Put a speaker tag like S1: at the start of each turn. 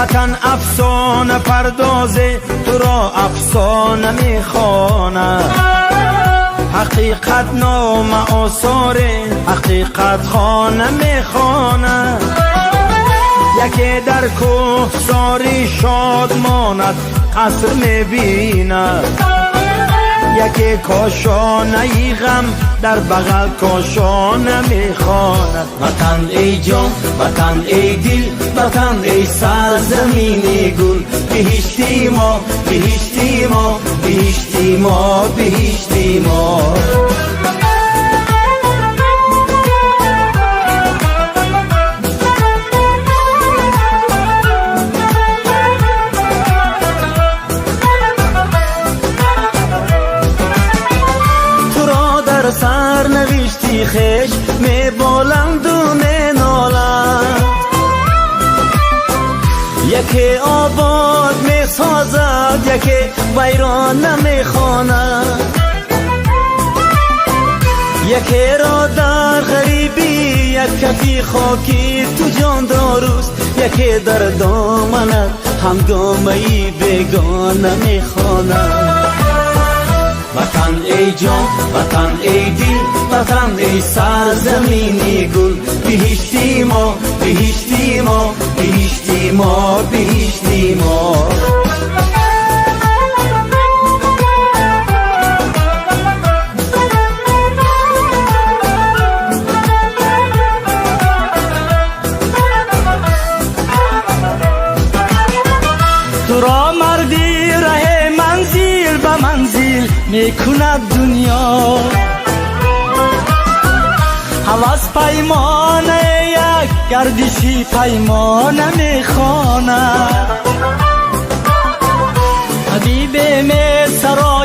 S1: وطن افسانه پردازه، تو را افسانه میخوانه. حقیقت نام آثاره، حقیقت خانه میخوانه. یکی در کوهساری شاد ماند، قصر میبیند. یکی کاشانه ای غم در بغل کاشانه میخواند. وطن ای جان، وطن ای دل، وطن ای سرزمین گل. بهشتی ما، بهشتی ما، بهشتی ما، بهشتی ما. سر نوشتی خش می بلند و می نالند. یکی آباد می سازد، یکی ویران نمی خواند. یکی را در غریبی یک کفی خاکی تو جان داروست. یکی در دامنت همگامه‌ای بیگانه می خواند. وطن ای جان، وطن ای دل، وطن ای سرزمینی گل. بهشتی ما، بهشتی ما، بهشتی ما، بهشتی ما. تو را مردی ره منزل به منزل میکند دنیا. هوس پیمانه یک گردشی پیمانه میخواند. حبیب می سرا